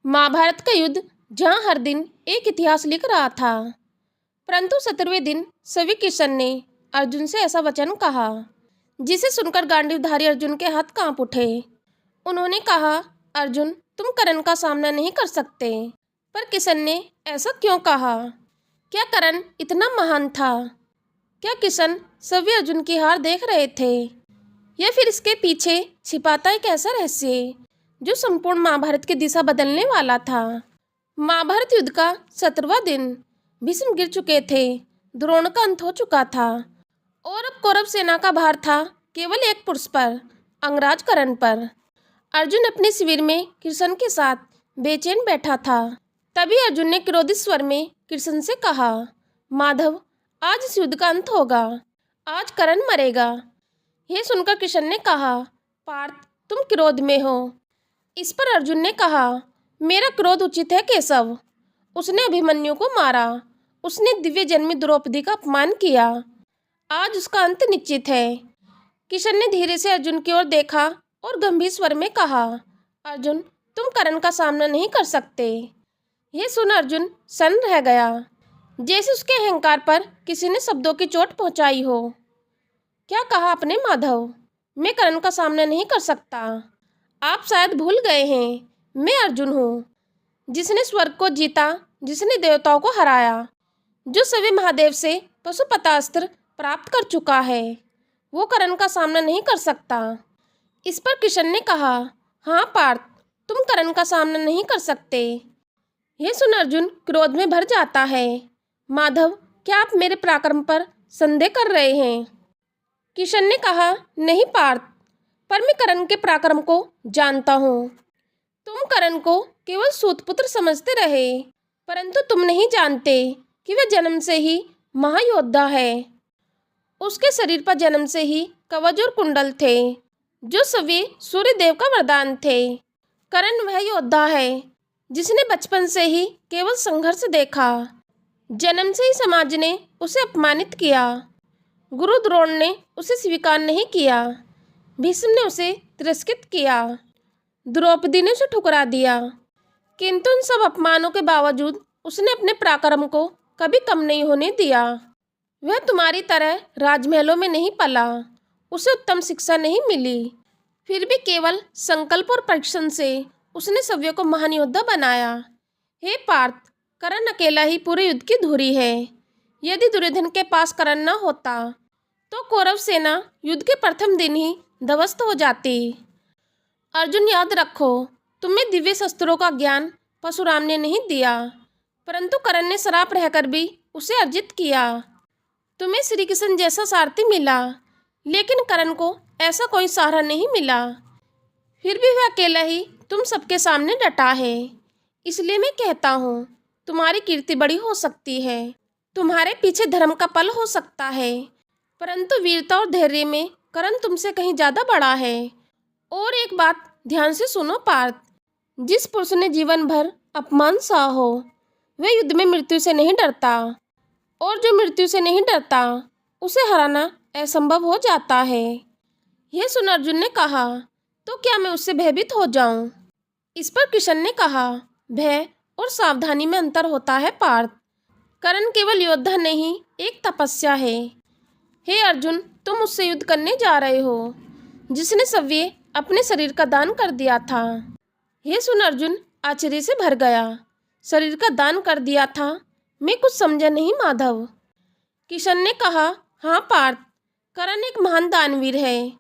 महाभारत का युद्ध जहाँ हर दिन एक इतिहास लिख रहा था, परंतु 17वें दिन सभी किशन ने अर्जुन से ऐसा वचन कहा जिसे सुनकर गांडीवधारी अर्जुन के हाथ कांप उठे। उन्होंने कहा, अर्जुन, तुम कर्ण का सामना नहीं कर सकते। पर किशन ने ऐसा क्यों कहा? क्या कर्ण इतना महान था? क्या किशन सभी अर्जुन की हार देख रहे थे, या फिर इसके पीछे छिपाता एक ऐसा रहस्य जो संपूर्ण महाभारत की दिशा बदलने वाला था? महाभारत युद्ध का 17वां दिन। भीष्म गिर चुके थे, द्रोण का अंत हो चुका था और अब कौरव सेना का भार था केवल एक पुरुष पर, अंगराज कर्ण पर। अर्जुन अपने शिविर में कृष्ण के साथ बेचैन बैठा था। तभी अर्जुन ने क्रोधित स्वर में कृष्ण से कहा, माधव, आज इस युद्ध का अंत होगा, आज कर्ण मरेगा। यह सुनकर कृष्ण ने कहा, पार्थ, तुम क्रोध में हो। इस पर अर्जुन ने कहा, मेरा क्रोध उचित है केशव। उसने अभिमन्यु को मारा, उसने दिव्य जन्मी द्रौपदी का अपमान किया, आज उसका अंत निश्चित है। किशन ने धीरे से अर्जुन की ओर देखा और गंभीर स्वर में कहा, अर्जुन, तुम कर्ण का सामना नहीं कर सकते। यह सुन अर्जुन सन्न रह गया, जैसे उसके अहंकार पर किसी ने शब्दों की चोट पहुंचाई हो। क्या कहा आपने माधव? मैं कर्ण का सामना नहीं कर सकता। आप शायद भूल गए हैं, मैं अर्जुन हूँ, जिसने स्वर्ग को जीता, जिसने देवताओं को हराया, जो सभी महादेव से पशुपतास्त्र प्राप्त कर चुका है। वो कर्ण का सामना नहीं कर सकता। इस पर किशन ने कहा, हाँ पार्थ, तुम कर्ण का सामना नहीं कर सकते। यह सुन अर्जुन क्रोध में भर जाता है। माधव, क्या आप मेरे पराक्रम पर संदेह कर रहे हैं? किशन ने कहा, नहीं पार्थ, पर मैं कर्ण के पराक्रम को जानता हूँ। तुम कर्ण को केवल सूतपुत्र समझते रहे, परंतु तुम नहीं जानते कि वह जन्म से ही महायोद्धा है। उसके शरीर पर जन्म से ही कवच और कुंडल थे, जो सभी सूर्य देव का वरदान थे। कर्ण वह योद्धा है जिसने बचपन से ही केवल संघर्ष देखा। जन्म से ही समाज ने उसे अपमानित किया, गुरु द्रोण ने उसे स्वीकार नहीं किया, भीष्म ने उसे तिरस्कृत किया, द्रौपदी ने उसे ठुकरा दिया। किंतु उन सब अपमानों के बावजूद उसने अपने पराक्रम को कभी कम नहीं होने दिया। वह तुम्हारी तरह राजमहलों में नहीं पला, उसे उत्तम शिक्षा नहीं मिली, फिर भी केवल संकल्प और परिश्रम से उसने सभी को महान योद्धा बनाया। हे पार्थ, कर्ण अकेला ही पूरे युद्ध की धुरी है। यदि दुर्योधन के पास कर्ण न होता तो कौरव सेना युद्ध के प्रथम दिन ही ध्वस्त हो जाती। अर्जुन, याद रखो, तुम्हें दिव्य शस्त्रों का ज्ञान परशुराम ने नहीं दिया, परंतु कर्ण ने श्राप रहकर भी उसे अर्जित किया। तुम्हें श्री कृष्ण जैसा सारथी मिला, लेकिन कर्ण को ऐसा कोई सहारा नहीं मिला। फिर भी वह अकेला ही तुम सबके सामने डटा है। इसलिए मैं कहता हूँ, तुम्हारी कीर्ति बड़ी हो सकती है, तुम्हारे पीछे धर्म का पल हो सकता है, परंतु वीरता और धैर्य में कर्ण तुमसे कहीं ज़्यादा बड़ा है। और एक बात ध्यान से सुनो पार्थ, जिस पुरुष ने जीवन भर अपमान सहा हो, वह युद्ध में मृत्यु से नहीं डरता, और जो मृत्यु से नहीं डरता, उसे हराना असंभव हो जाता है। यह सुन अर्जुन ने कहा, तो क्या मैं उससे भयभीत हो जाऊं? इस पर किशन ने कहा, भय और सावधानी में अंतर होता है पार्थ। कर्ण केवल योद्धा नहीं, एक तपस्या है। हे अर्जुन, तुम उससे युद्ध करने जा रहे हो जिसने सव्य अपने शरीर का दान कर दिया था। यह सुन अर्जुन आश्चर्य से भर गया। शरीर का दान कर दिया था? मैं कुछ समझा नहीं माधव। किशन ने कहा, हाँ पार्थ, कर्ण एक महान दानवीर है।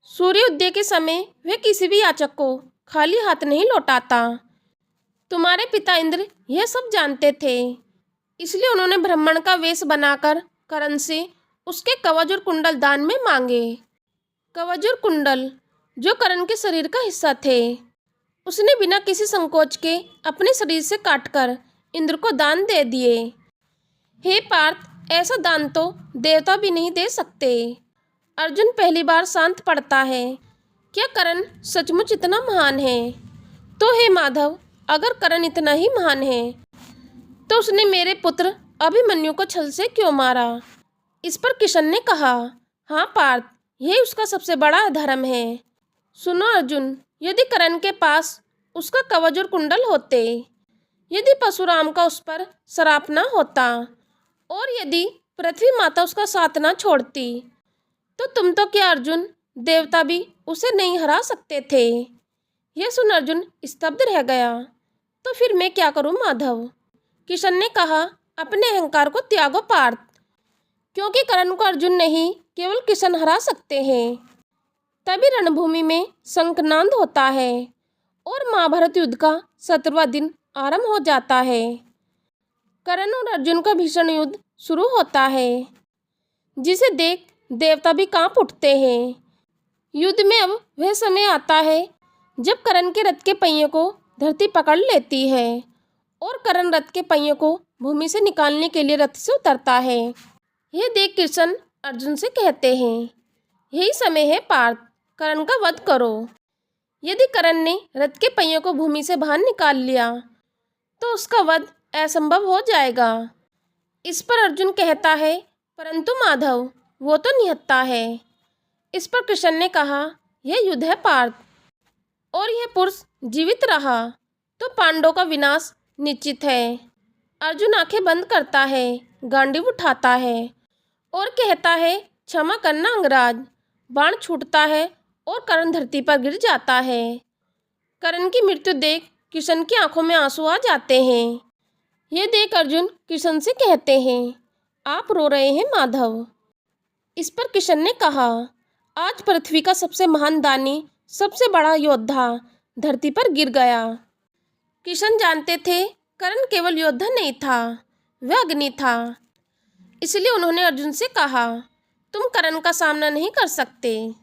सूर्योदय के समय वह किसी भी याचक को खाली हाथ नहीं लौटाता। तुम्हारे पिता इंद्र यह सब जानते थे, इसलिए उन्होंने ब्राह्मण का वेश बनाकर कर्ण से उसके कवच और कुंडल दान में मांगे। कवच और कुंडल जो कर्ण के शरीर का हिस्सा थे, उसने बिना किसी संकोच के अपने शरीर से काटकर इंद्र को दान दे दिए। हे पार्थ, ऐसा दान तो देवता भी नहीं दे सकते। अर्जुन पहली बार शांत पड़ता है। क्या कर्ण सचमुच इतना महान है? तो हे माधव, अगर कर्ण इतना ही महान है, तो उसने मेरे पुत्र अभिमन्यु को छल से क्यों मारा? इस पर किशन ने कहा, हाँ पार्थ, यही उसका सबसे बड़ा अधर्म है। सुनो अर्जुन, यदि कर्ण के पास उसका कवच और कुंडल होते, यदि परशुराम का उस पर श्राप न होता और यदि पृथ्वी माता उसका साथ न छोड़ती, तो तुम तो क्या अर्जुन, देवता भी उसे नहीं हरा सकते थे। यह सुन अर्जुन स्तब्ध रह गया। तो फिर मैं क्या करूं माधव? किशन ने कहा, अपने अहंकार को त्यागो पार्थ, क्योंकि कर्ण को अर्जुन नहीं केवल किशन हरा सकते हैं। तभी रणभूमि में शंखनाद होता है और महाभारत युद्ध का 17वां दिन आरंभ हो जाता है। कर्ण और अर्जुन का भीषण युद्ध शुरू होता है, जिसे देख देवता भी कांप उठते हैं। युद्ध में अब वह समय आता है जब कर्ण के रथ के पहिए को धरती पकड़ लेती है और कर्ण रथ के पहिए को भूमि से निकालने के लिए रथ से उतरता है। यह देख कृष्ण अर्जुन से कहते हैं, यही समय है पार्थ, कर्ण का वध करो। यदि कर्ण ने रथ के पहियों को भूमि से बाहर निकाल लिया तो उसका वध असंभव हो जाएगा। इस पर अर्जुन कहता है, परंतु माधव वो तो निहत्था है। इस पर कृष्ण ने कहा, यह युद्ध है पार्थ, और यह पुरुष जीवित रहा तो पांडवों का विनाश निश्चित है। अर्जुन आंखें बंद करता है, गांडीव उठाता है और कहता है, क्षमा करना अंगराज। बाण छूटता है और कर्ण धरती पर गिर जाता है। कर्ण की मृत्यु देख किशन की आंखों में आंसू आ जाते हैं। ये देख अर्जुन किशन से कहते हैं, आप रो रहे हैं माधव। इस पर किशन ने कहा, आज पृथ्वी का सबसे महान दानी, सबसे बड़ा योद्धा धरती पर गिर गया। किशन जानते थे कर्ण केवल योद्धा नहीं था, वह अग्नि था। इसलिए उन्होंने अर्जुन से कहा, तुम कर्ण का सामना नहीं कर सकते,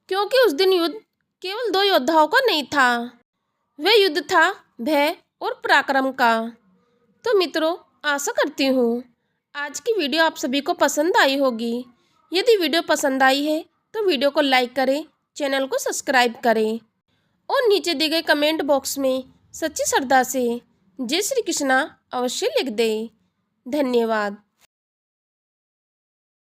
क्योंकि उस दिन युद्ध केवल 2 योद्धाओं का नहीं था, वह युद्ध था भय और पराक्रम का। तो मित्रों, आशा करती हूँ आज की वीडियो आप सभी को पसंद आई होगी। यदि वीडियो पसंद आई है तो वीडियो को लाइक करें, चैनल को सब्सक्राइब करें और नीचे दिए गए कमेंट बॉक्स में सच्ची श्रद्धा से जय श्री कृष्णा अवश्य लिख दें। धन्यवाद।